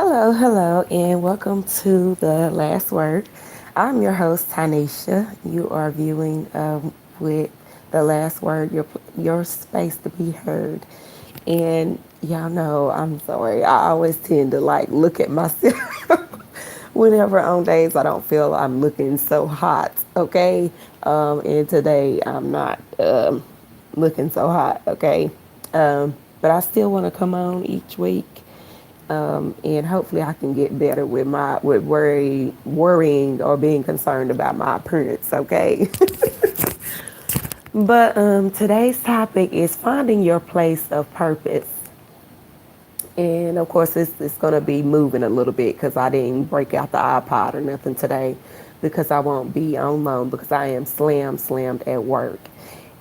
Hello, hello, and welcome to The Last Word. I'm your host, Tanisha. You are viewing with The Last Word, your space to be heard. And y'all know, I'm sorry, I always tend to look at myself whenever on days I don't feel I'm looking so hot, okay? And today I'm not looking so hot, okay? But I still want to come on each week, and hopefully I can get better with worrying or being concerned about my appearance. Okay. But today's topic is finding your place of purpose, and of course it's going to be moving a little bit because I didn't break out the iPod or nothing today because I won't be on loan because I am slammed at work.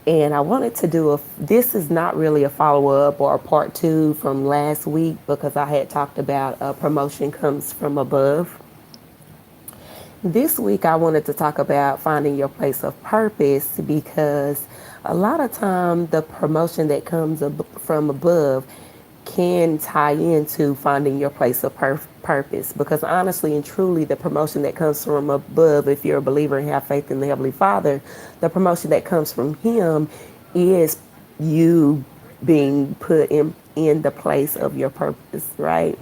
And I wanted to this is not really a follow up or a part two from last week because I had talked about a promotion comes from above. This week I wanted to talk about finding your place of purpose because a lot of time the promotion that comes from above can tie into finding your place of purpose, because honestly and truly the promotion that comes from above, if you're a believer and have faith in the Heavenly Father, the promotion that comes from him is you being put in the place of your purpose, right?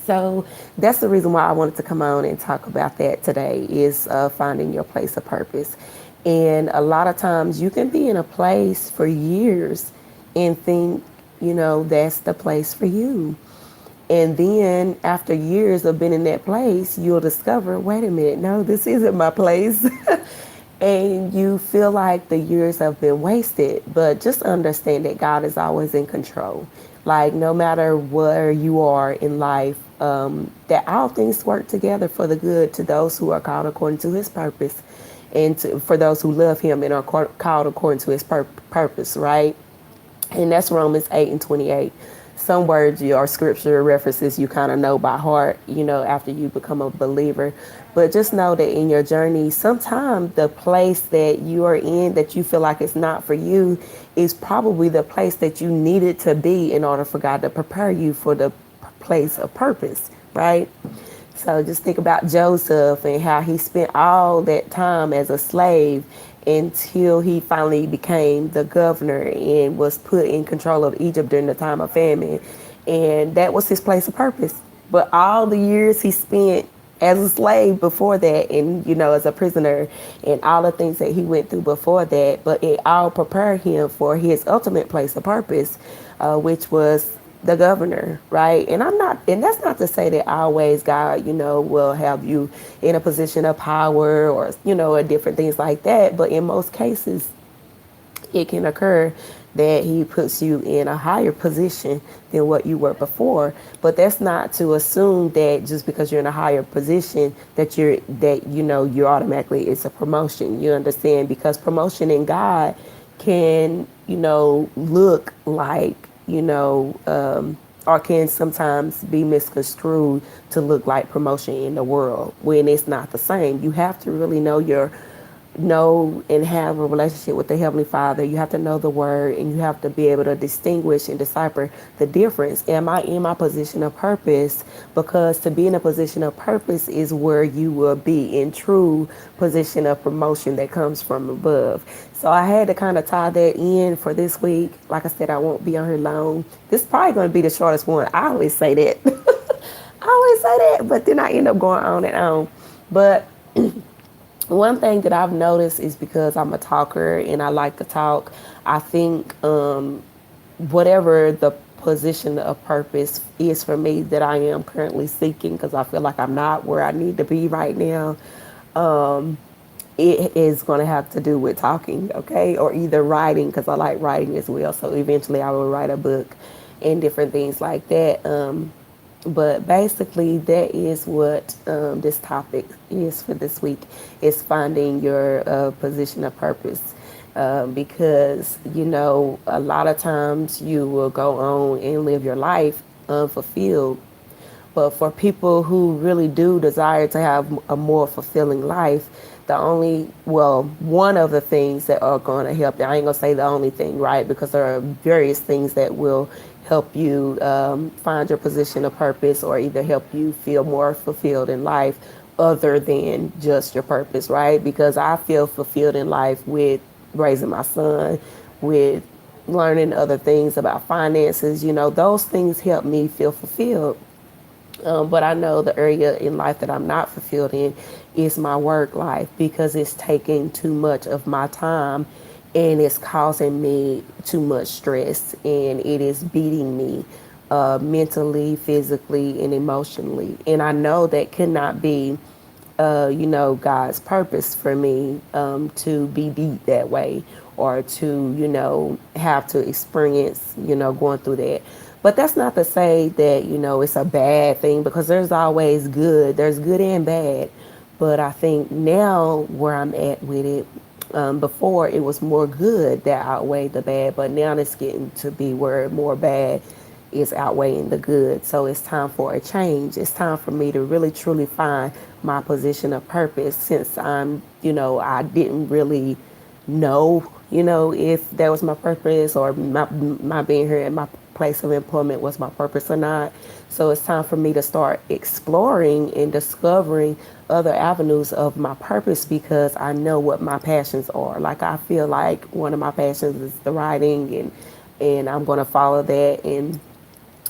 So that's the reason why I wanted to come on and talk about that today is finding your place of purpose. And a lot of times you can be in a place for years and think, that's the place for you. And then after years of being in that place, you'll discover, wait a minute, no, this isn't my place. And you feel like the years have been wasted. But just understand that God is always in control. Like, no matter where you are in life, that all things work together for the good to those who are called according to his purpose, and for those who love him and are called according to his purpose, right? And that's Romans 8 and 28. Some words or scripture references you kind of know by heart, after you become a believer. But just know that in your journey, sometimes the place that you are in that you feel like it's not for you is probably the place that you needed to be in order for God to prepare you for the place of purpose, right? So just think about Joseph and how he spent all that time as a slave until he finally became the governor and was put in control of Egypt during the time of famine. And that was his place of purpose. But all the years he spent as a slave before that, and as a prisoner, and all the things that he went through before that, but it all prepared him for his ultimate place of purpose, which was the governor, right? And that's not to say that always God, will have you in a position of power or, or different things like that. But in most cases, it can occur that he puts you in a higher position than what you were before. But that's not to assume that just because you're in a higher position you're automatically it's a promotion. You understand? Because promotion in God can, look like, or can sometimes be misconstrued to look like promotion in the world when it's not the same. You have to really know and have a relationship with the Heavenly Father. You have to know the Word, and you have to be able to distinguish and decipher the difference. Am I in my position of purpose? Because to be in a position of purpose is where you will be in true position of promotion that comes from above. So I had to kind of tie that in for this week. Like I said, I won't be on here long. This is probably going to be the shortest one. I always say that. I always say that, but then I end up going on and on. But one thing that I've noticed is because I'm a talker and I like to talk, I think whatever the position of purpose is for me that I am currently seeking, because I feel like I'm not where I need to be right now, it is going to have to do with talking, okay? Or either writing, because I like writing as well. So eventually I will write a book and different things like that. But basically, that is what this topic is for this week, is finding your position of purpose. Because, a lot of times you will go on and live your life unfulfilled. But for people who really do desire to have a more fulfilling life, one of the things that are going to help, I ain't going to say the only thing, right? Because there are various things that will help you find your position of purpose, or either help you feel more fulfilled in life other than just your purpose, right? Because I feel fulfilled in life with raising my son, with learning other things about finances. Those things help me feel fulfilled. But I know the area in life that I'm not fulfilled in is my work life, because it's taking too much of my time and it's causing me too much stress, and it is beating me mentally, physically, and emotionally. And I know that cannot be God's purpose for me to be beat that way, or to, have to experience, going through that. But that's not to say that, it's a bad thing, because there's always good. There's good and bad. But I think now where I'm at with it, before it was more good that outweighed the bad, but now it's getting to be where more bad is outweighing the good. So it's time for a change. It's time for me to really truly find my position of purpose, since I didn't really know, if that was my purpose, or my being here at my place of employment was my purpose or not. So it's time for me to start exploring and discovering other avenues of my purpose, because I know what my passions are. Like, I feel like one of my passions is the writing, and I'm going to follow that, and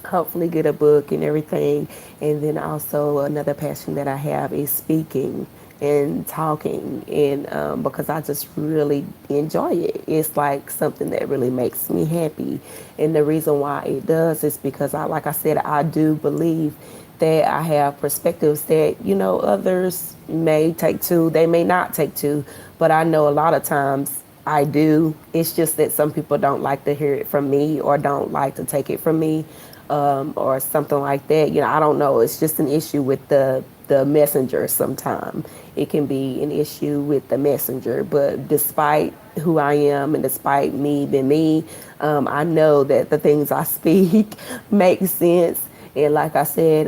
hopefully get a book and everything. And then also another passion that I have is speaking and talking, and because I just really enjoy it. It's like something that really makes me happy. And the reason why it does is because like I said, I do believe that I have perspectives that, others may take to, they may not take to, but I know a lot of times I do. It's just that some people don't like to hear it from me, or don't like to take it from me, or something like that. I don't know. It's just an issue with the messenger sometimes. It can be an issue with the messenger. But despite who I am, and despite me being me, I know that the things I speak make sense. And like I said,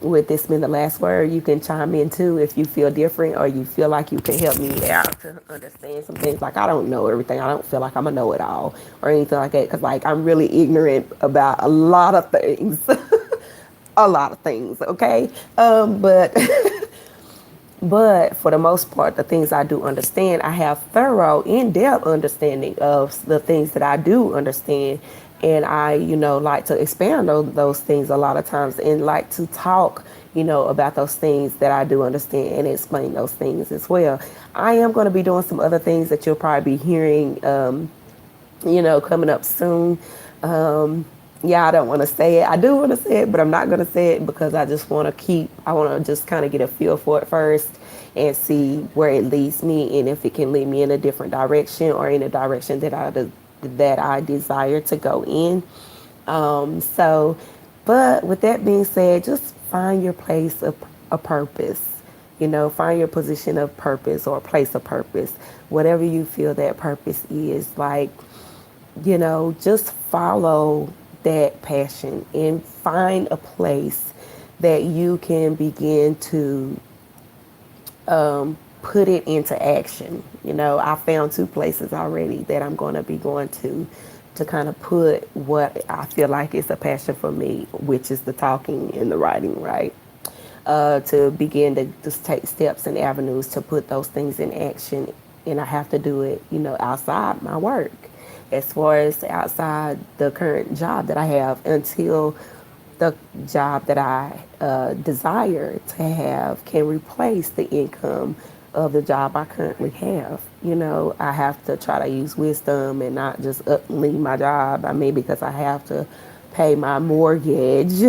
with this being the last word, you can chime in too if you feel different, or you feel like you can help me out to understand some things. Like, I don't know everything. I don't feel like I'm a know-it-all or anything like that, because like I'm really ignorant about a lot of things. A lot of things, okay? But but for the most part, the things I do understand, I have thorough, in-depth understanding of the things that I do understand. And I, like to expand on those things a lot of times, and like to talk, about those things that I do understand, and explain those things as well. I am going to be doing some other things that you'll probably be hearing, coming up soon. Yeah, I don't want to say it. I do want to say it, but I'm not going to say it, because I want to just kind of get a feel for it first, and see where it leads me, and if it can lead me in a different direction, or in a direction that I desire to go in. So, but with that being said, just find your place of a purpose. Find your position of purpose, or place of purpose, whatever you feel that purpose is. Like, just follow that passion, and find a place that you can begin to put it into action. I found 2 places already that I'm going to be going to kind of put what I feel like is a passion for me, which is the talking and the writing, right? To begin to just take steps and avenues to put those things in action. And I have to do it, outside my work, as far as outside the current job that I have, until the job that I desire to have can replace the income of the job I currently have. I have to try to use wisdom, and not just leave my job. I mean, because I have to pay my mortgage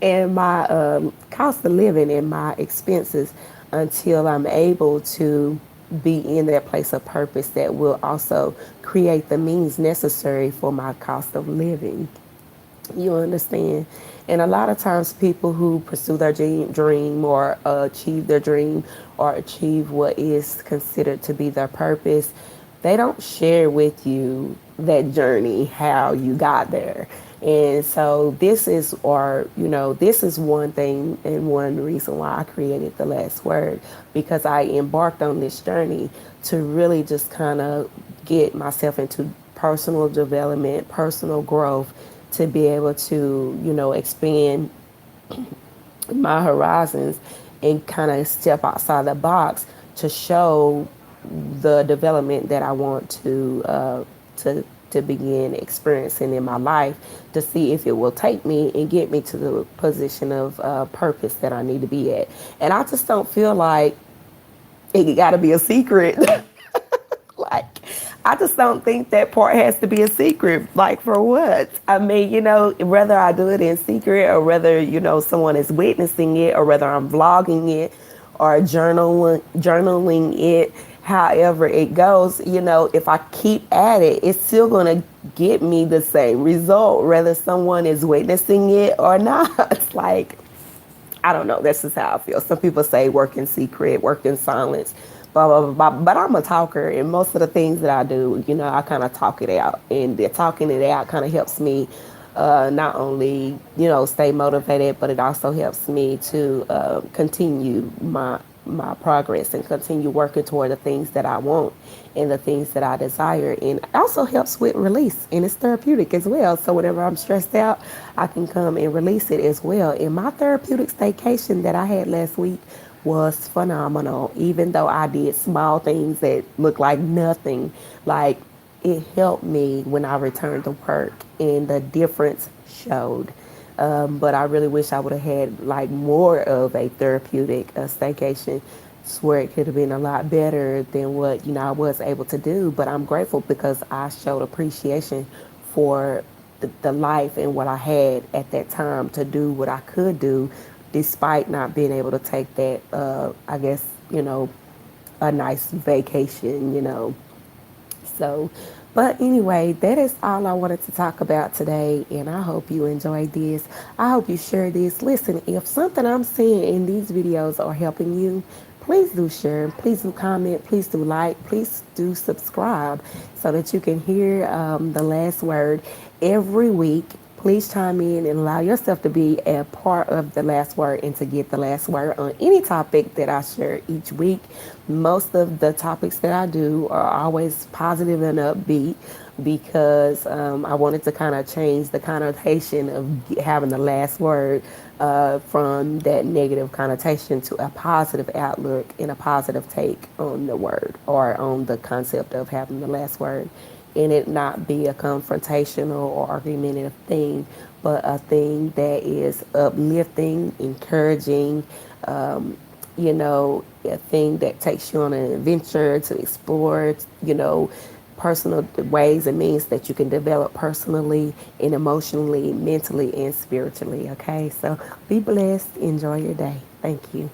and my cost of living and my expenses, until I'm able to be in that place of purpose that will also create the means necessary for my cost of living. You understand? And a lot of times, people who pursue their dream, or achieve their dream, or achieve what is considered to be their purpose, they don't share with you that journey, how you got there. And so this is one thing and one reason why I created The Last Word, because I embarked on this journey to really just kind of get myself into personal development, personal growth, to be able to, expand my horizons and kind of step outside the box to show the development that I want to begin experiencing in my life, to see if it will take me and get me to the position of purpose that I need to be at. And I just don't feel like it got to be a secret. Like, I just don't think that part has to be a secret. Like, for what? I mean, whether I do it in secret or whether, someone is witnessing it or whether I'm vlogging it or journaling it, however it goes, if I keep at it, it's still going to get me the same result, whether someone is witnessing it or not. It's like, I don't know. That's just how I feel. Some people say work in secret, work in silence, blah, blah, blah, blah. But I'm a talker, and most of the things that I do, I kind of talk it out. And the talking it out kind of helps me not only, stay motivated, but it also helps me to continue my progress and continue working toward the things that I want and the things that I desire. And it also helps with release, and it's therapeutic as well. So whenever I'm stressed out, I can come and release it as well. And my therapeutic staycation that I had last week was phenomenal. Even though I did small things that looked like nothing, like, it helped me when I returned to work, and the difference showed. But I really wish I would have had like more of a therapeutic staycation, where it could have been a lot better than what I was able to do. But I'm grateful because I showed appreciation for the life and what I had at that time to do what I could do, despite not being able to take that, I guess, a nice vacation. So, but anyway, that is all I wanted to talk about today, and I hope you enjoyed this. I hope you share this. Listen, if something I'm saying in these videos are helping you, please do share, please do comment, please do like, please do subscribe so that you can hear the last word every week. Please chime in and allow yourself to be a part of the last word and to get the last word on any topic that I share each week. Most of the topics that I do are always positive and upbeat because I wanted to kind of change the connotation of having the last word from that negative connotation to a positive outlook and a positive take on the word or on the concept of having the last word. And it not be a confrontational or argumentative thing, but a thing that is uplifting, encouraging, a thing that takes you on an adventure to explore, personal ways and means that you can develop personally and emotionally, mentally, and spiritually. Okay, so be blessed. Enjoy your day. Thank you.